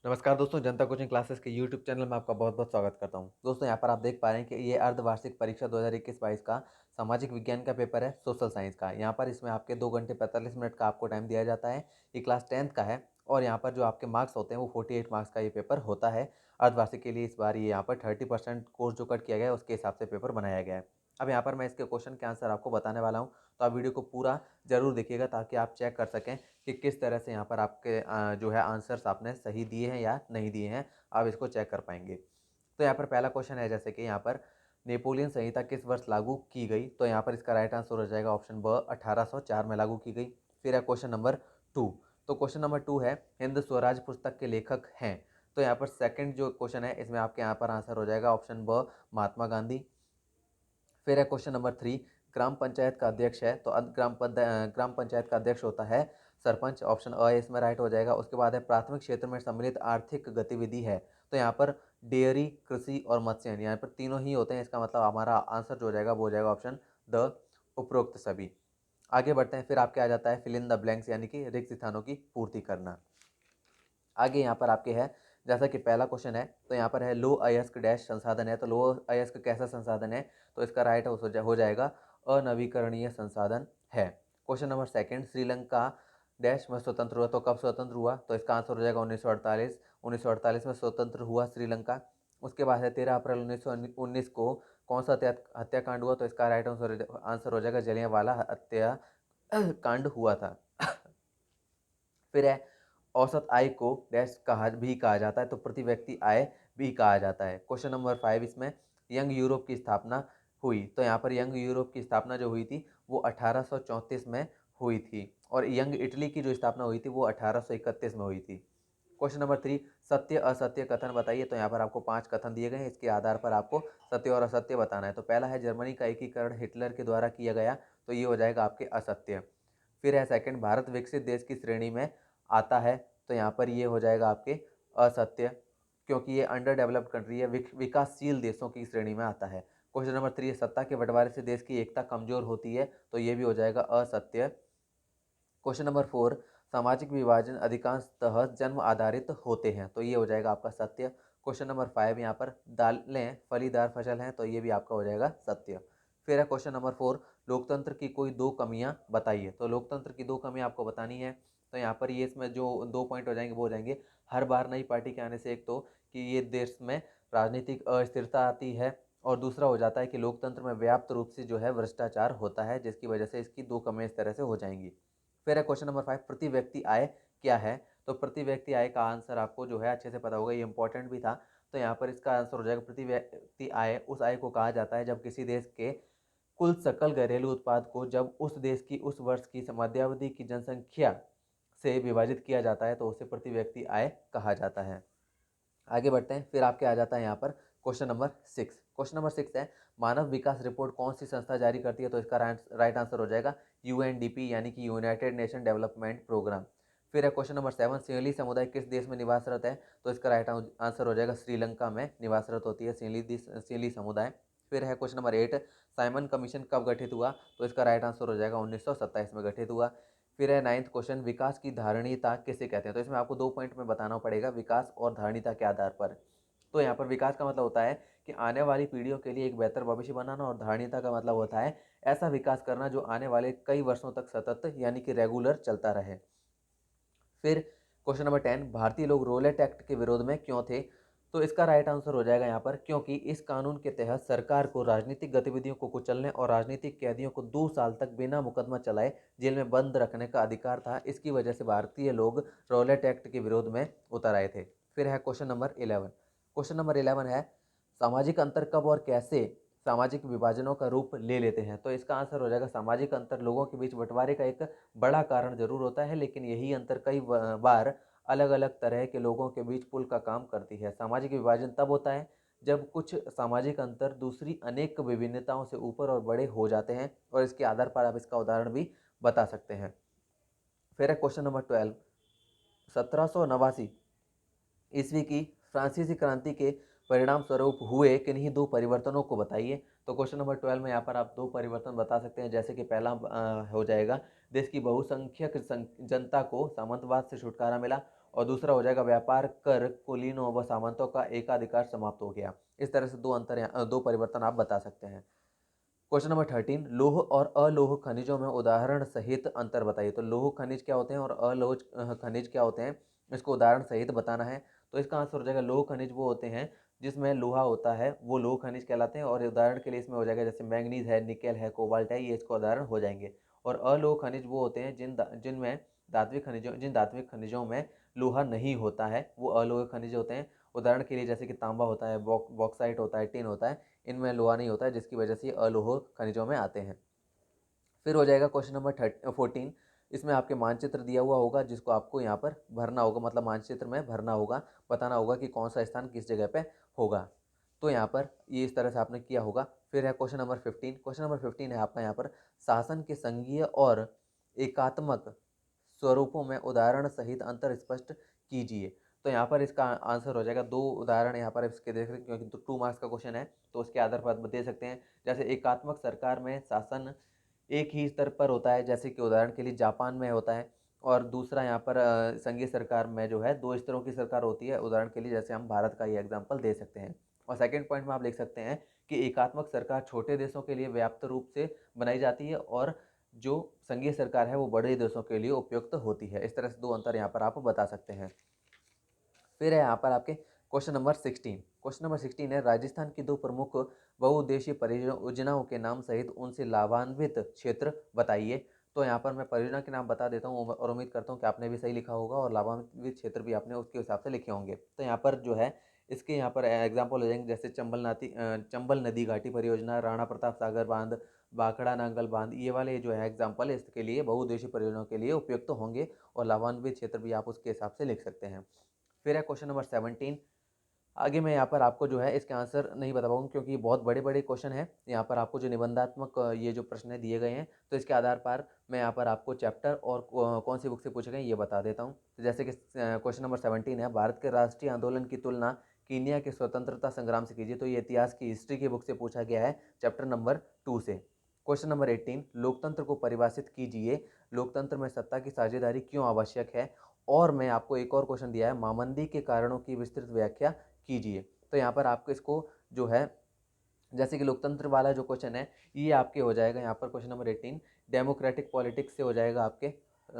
नमस्कार दोस्तों, जनता coaching classes के यूट्यूब चैनल में आपका बहुत-बहुत स्वागत करता हूं। दोस्तों यहाँ पर आप देख पा रहे हैं कि ये अर्धवार्षिक परीक्षा 2021-22 का सामाजिक विज्ञान का पेपर है, सोशल साइंस का। यहाँ पर इसमें आपके 2 घंटे 45 मिनट का आपको टाइम दिया जाता है। ये क्लास 10th का है और यहाँ पर जो आपके मार्क्स होते हैं वो 48 मार्क्स का ये पेपर होता है। अर्धवार्षिक के लिए इस बार ये यहाँ पर 30% कोर्स जो कट किया गया है उसके हिसाब से पेपर बनाया गया है। अब यहाँ पर मैं इसके क्वेश्चन के आंसर आपको बताने वाला हूँ, तो आप वीडियो को पूरा ज़रूर देखिएगा ताकि आप चेक कर सकें कि किस तरह से यहाँ पर आपके जो है आंसर्स आपने सही दिए हैं या नहीं दिए हैं, आप इसको चेक कर पाएँगे। तो यहाँ पर पहला क्वेश्चन है जैसे कि यहाँ पर नेपोलियन संहिता किस वर्ष लागू की गई? तो यहाँ पर इसका राइट आंसर हो जाएगा ऑप्शन ब 1804 में लागू की गई। फिर है क्वेश्चन नंबर 2। तो क्वेश्चन नंबर 2 है हिंद स्वराज पुस्तक के लेखक हैं। तो यहाँ पर सेकंड जो क्वेश्चन है इसमें आपके यहाँ पर आंसर हो जाएगा ऑप्शन ब महात्मा गांधी। फिर है क्वेश्चन नंबर 3, ग्राम पंचायत का अध्यक्ष है तो ग्राम पंचायत का अध्यक्ष होता है सरपंच, ऑप्शन अ इसमें राइट हो जाएगा। उसके बाद है प्राथमिक क्षेत्र में सम्मिलित आर्थिक गतिविधि है, तो यहाँ पर डेयरी, कृषि और मत्स्य यहाँ पर तीनों ही होते हैं। इसका मतलब हमारा आंसर जो हो जाएगा वो हो जाएगा ऑप्शन द उपरोक्त सभी। आगे बढ़ते हैं, फिर आपके आ जाता है फिल इन द ब्लैंक्स यानी कि रिक्त स्थानों की पूर्ति करना। आगे यहाँ पर आपके है जैसा कि पहला क्वेश्चन है तो यहाँ पर है लो अयस्क डैश संसाधन है, तो लो अयस्क कैसा संसाधन है? तो इसका राइट हो जाएगा अनवीकरणीय संसाधन है। Question number second, Sri Lanka dash में स्वतंत्र हुआ, तो कब स्वतंत्र हुआ? तो इसका आंसर हो जाएगा 1948। 1948 में स्वतंत्र हुआ श्रीलंका। उसके बाद है 13 अप्रैल 1919 को कौन सा हत्याकांड हुआ? तो इसका राइट आंसर हो जाएगा जलियांवाला हत्या कांड हुआ था। फिर है औसत आय को डैश कहा जाता है, तो प्रति व्यक्ति आय भी कहा जाता है। क्वेश्चन नंबर 5 इसमें यंग यूरोप की स्थापना हुई, तो यहाँ पर यंग यूरोप की स्थापना जो हुई थी वो 1834 में हुई थी और यंग इटली की जो स्थापना हुई थी वो 1831 में हुई थी। क्वेश्चन नंबर 3, सत्य असत्य कथन बताइए, तो यहाँ पर आपको 5 कथन दिए गए हैं, इसके आधार पर आपको सत्य और असत्य बताना है। तो पहला है जर्मनी का एकीकरण हिटलर के द्वारा किया गया, तो ये हो जाएगा आपके असत्य। फिर है सेकंड, भारत विकसित देश की श्रेणी में आता है, तो यहाँ पर ये हो जाएगा आपके असत्य, क्योंकि ये अंडर डेवलप्ड कंट्री है, विकासशील देशों की श्रेणी में आता है। क्वेश्चन नंबर 3, सत्ता के बंटवारे से देश की एकता कमजोर होती है, तो ये भी हो जाएगा असत्य। क्वेश्चन नंबर 4, सामाजिक विभाजन अधिकांशतः जन्म आधारित होते हैं, तो ये हो जाएगा आपका सत्य। क्वेश्चन नंबर 5, यहाँ पर दालें फलीदार फसल हैं, तो ये भी आपका हो जाएगा सत्य। फिर है क्वेश्चन नंबर 4, लोकतंत्र की कोई 2 कमियां बताइए, तो लोकतंत्र की 2 कमियां आपको बतानी है। तो यहाँ पर ये इसमें जो 2 पॉइंट हो जाएंगे वो हो जाएंगे, हर बार नई पार्टी के आने से एक तो कि ये देश में राजनीतिक अस्थिरता आती है, और दूसरा हो जाता है कि लोकतंत्र में व्याप्त रूप से जो है भ्रष्टाचार होता है, जिसकी वजह से इसकी 2 कमियां इस तरह से हो जाएंगी। फिर है क्वेश्चन नंबर 5, प्रति व्यक्ति आय क्या है? तो प्रति व्यक्ति आय का आंसर आपको जो है अच्छे से पता होगा, ये इंपॉर्टेंट भी था। तो यहाँ पर इसका आंसर हो जाएगा प्रति व्यक्ति आय उस आय को कहा जाता है जब किसी देश के कुल सकल घरेलू उत्पाद को जब उस देश की उस वर्ष की मध्यावधि की जनसंख्या से विभाजित किया जाता है, तो उसे प्रति व्यक्ति आय कहा जाता है। आगे बढ़ते हैं, फिर आपके आ जाता है यहाँ पर क्वेश्चन नंबर 6। क्वेश्चन नंबर 6 है मानव विकास रिपोर्ट कौन सी संस्था जारी करती है? तो इसका राइट आंसर हो जाएगा यूएनडीपी यानी कि यूनाइटेड नेशन डेवलपमेंट प्रोग्राम। फिर है क्वेश्चन नंबर 7, सिंहली समुदाय किस देश में निवासरत है? तो इसका राइट आंसर हो जाएगा श्रीलंका में निवासरत होती है सिंहली समुदाय। फिर है क्वेश्चन नंबर 8, साइमन कमीशन कब गठित हुआ? तो इसका राइट आंसर हो जाएगा 1927 में गठित हुआ। फिर है 9th क्वेश्चन, विकास की धारणीयता किसे कहते हैं? तो इसमें आपको 2 पॉइंट में बताना पड़ेगा, विकास और धारणीयता के आधार पर। तो यहाँ पर विकास का मतलब होता है कि आने वाली पीढ़ियों के लिए एक बेहतर भविष्य बनाना, और धारणीयता का मतलब होता है ऐसा विकास करना जो आने वाले कई वर्षों तक सतत यानी कि रेगुलर चलता रहे। फिर क्वेश्चन नंबर 10, भारतीय लोग रोलेट एक्ट के विरोध में क्यों थे? तो इसका राइट आंसर हो जाएगा यहाँ पर क्योंकि इस कानून के तहत सरकार को राजनीतिक गतिविधियों को कुचलने और राजनीतिक कैदियों को 2 साल तक बिना मुकदमा चलाए जेल में बंद रखने का अधिकार था। इसकी वजह से भारतीय लोग रोलेट एक्ट के विरोध में उतर आए थे। फिर है क्वेश्चन नंबर 11। क्वेश्चन नंबर 11 है सामाजिक अंतर कब और कैसे सामाजिक विभाजनों का रूप ले लेते हैं? तो इसका आंसर हो जाएगा सामाजिक अंतर लोगों के बीच बंटवारे का एक बड़ा कारण जरूर होता है, लेकिन यही अंतर कई बार अलग अलग तरह के लोगों के बीच पुल का काम करती है। सामाजिक विभाजन तब होता है जब कुछ सामाजिक अंतर दूसरी अनेक विभिन्नताओं से ऊपर और बड़े हो जाते हैं, और इसके आधार पर आप इसका उदाहरण भी बता सकते हैं। फिर है क्वेश्चन नंबर 12, 1789 ईस्वी की फ्रांसीसी क्रांति के परिणाम स्वरूप हुए किन्हीं 2 परिवर्तनों को बताइए। तो क्वेश्चन नंबर 12 में यहाँ पर आप 2 परिवर्तन बता सकते हैं, जैसे कि पहला हो जाएगा देश की बहुसंख्यक जनता को सामंतवाद से छुटकारा मिला, और दूसरा हो जाएगा व्यापार कर कुलीनों व सामंतों का एकाधिकार समाप्त हो गया। इस तरह से दो परिवर्तन आप बता सकते हैं। क्वेश्चन नंबर 13, लौह और अलौह खनिजों में उदाहरण सहित अंतर बताइए। तो लौह खनिज क्या होते हैं और अलौह खनिज क्या होते हैं, इसको उदाहरण सहित बताना है। तो इसका आंसर हो जाएगा लौह खनिज वो होते हैं जिसमें लोहा होता है, वो लौह खनिज कहलाते हैं। और उदाहरण के लिए इसमें हो जाएगा जैसे मैंगनीज है, निकेल है, कोबाल्ट है, ये इसका उदाहरण हो जाएंगे। और अलौह खनिज वो होते हैं जिनमें धात्विक खनिजों में लोहा नहीं होता है, वो अलौह खनिज होते हैं। उदाहरण के लिए जैसे कि तांबा होता है, बॉक्साइट होता है, टिन होता है, इनमें लोहा नहीं होता है, जिसकी वजह से ये अलोह खनिजों में आते हैं। फिर हो जाएगा क्वेश्चन नंबर 14, इसमें आपके मानचित्र दिया हुआ होगा जिसको आपको यहाँ पर भरना होगा, मतलब मानचित्र में भरना होगा, बताना होगा कि कौन सा स्थान किस जगह पे होगा। तो यहाँ पर ये इस तरह से आपने किया होगा। फिर है क्वेश्चन नंबर 15। क्वेश्चन नंबर 15 है आपका यहाँ पर शासन के संघीय और एकात्मक स्वरूपों में उदाहरण सहित अंतर स्पष्ट कीजिए। तो यहाँ पर इसका आंसर हो जाएगा दो उदाहरण यहाँ पर इसके देख सकते हैं, क्योंकि 2 मार्क्स का क्वेश्चन है तो उसके आधार पर दे सकते हैं। जैसे एकात्मक सरकार में शासन एक ही स्तर पर होता है, जैसे कि उदाहरण के लिए जापान में होता है। और दूसरा यहाँ पर संघीय सरकार में जो है 2 स्तरों की सरकार होती है, उदाहरण के लिए जैसे हम भारत का ये एग्जाम्पल दे सकते हैं। और सेकेंड पॉइंट में आप लिख सकते हैं कि एकात्मक सरकार छोटे देशों के लिए व्याप्त रूप से बनाई जाती है और जो संघीय सरकार है वो बड़े देशों के लिए उपयुक्त होती है। इस तरह से दो अंतर यहाँ पर आप बता सकते हैं। फिर है यहाँ पर आपके क्वेश्चन नंबर 16। क्वेश्चन नंबर 16 है राजस्थान की दो प्रमुख बहुउद्देशीय परियोजनाओं के नाम सहित उनसे लाभान्वित क्षेत्र बताइए। तो यहाँ पर मैं परियोजना के नाम बता देता हूँ और उम्मीद करता हूँ कि आपने भी सही लिखा होगा और लाभान्वित क्षेत्र भी आपने उसके हिसाब से लिखे होंगे। तो यहाँ पर जो है इसके यहाँ पर एग्जाम्पल हो जाएंगे जैसे चंबल नदी घाटी परियोजना, राणा प्रताप सागर बांध, भाखड़ा नांगल बांध, ये वाले जो है एग्जाम्पल इसके लिए बहुउद्देशीय परियोजनाओं के लिए उपयुक्त होंगे और लाभान्वित क्षेत्र भी आप उसके हिसाब से लिख सकते हैं। फिर है क्वेश्चन नंबर 17। आगे मैं यहाँ पर आपको जो है इसके आंसर नहीं बता पाऊंगा क्योंकि ये बहुत बड़े बड़े क्वेश्चन है। यहाँ पर आपको जो निबंधात्मक ये जो प्रश्न है दिए गए हैं, तो इसके आधार पर मैं यहाँ पर आपको चैप्टर और कौन सी बुक से पूछे गए ये बता देता हूँ। तो जैसे कि क्वेश्चन नंबर 17 है भारत के राष्ट्रीय आंदोलन की तुलना कीनिया के स्वतंत्रता संग्राम से कीजिए। तो ये इतिहास की हिस्ट्री की बुक से पूछा गया है, चैप्टर नंबर 2 से। क्वेश्चन नंबर 18, लोकतंत्र को परिभाषित कीजिए, लोकतंत्र में सत्ता की साझेदारी क्यों आवश्यक है। और मैं आपको एक और क्वेश्चन दिया है, मामंदी के कारणों की विस्तृत व्याख्या कीजिए। तो यहाँ पर आपको इसको जो है जैसे कि लोकतंत्र वाला जो क्वेश्चन है ये आपके हो जाएगा यहाँ पर क्वेश्चन नंबर 18 डेमोक्रेटिक पॉलिटिक्स से हो जाएगा, आपके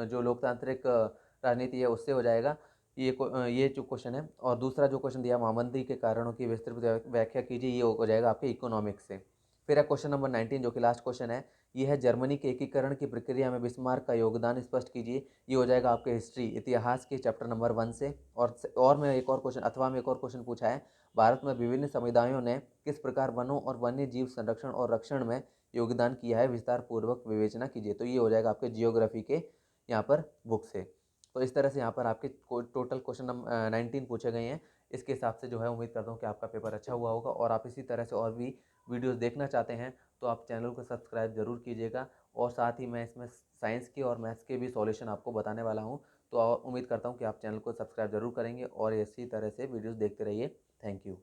जो लोकतांत्रिक राजनीति है उससे हो जाएगा ये जो क्वेश्चन है। और दूसरा जो क्वेश्चन दिया मामंदी के कारणों की विस्तृत व्याख्या कीजिए, ये हो जाएगा आपके इकोनॉमिक्स से। फिर है क्वेश्चन नंबर 19 जो कि लास्ट क्वेश्चन है, ये है जर्मनी के एकीकरण की प्रक्रिया में बिस्मार्क का योगदान स्पष्ट कीजिए। ये हो जाएगा आपके हिस्ट्री इतिहास के चैप्टर नंबर 1 से। और मैं एक और क्वेश्चन अथवा में एक और क्वेश्चन पूछा है, भारत में विभिन्न समुदायों ने किस प्रकार वनों और वन्य जीव संरक्षण और रक्षण में योगदान किया है, विस्तार पूर्वक विवेचना कीजिए। तो ये हो जाएगा आपके जियोग्राफी के यहाँ पर बुक से। तो इस तरह से यहाँ पर आपके टोटल क्वेश्चन नंबर 19 पूछे गए हैं। इसके हिसाब से जो है उम्मीद करता हूँ कि आपका पेपर अच्छा हुआ होगा। और आप इसी तरह से और भी वीडियोस देखना चाहते हैं तो आप चैनल को सब्सक्राइब जरूर कीजिएगा। और साथ ही मैं इसमें साइंस के और मैथ्स के भी सॉल्यूशन आपको बताने वाला हूँ। तो उम्मीद करता हूँ कि आप चैनल को सब्सक्राइब जरूर करेंगे और इसी तरह से वीडियोस देखते रहिए। Thank you.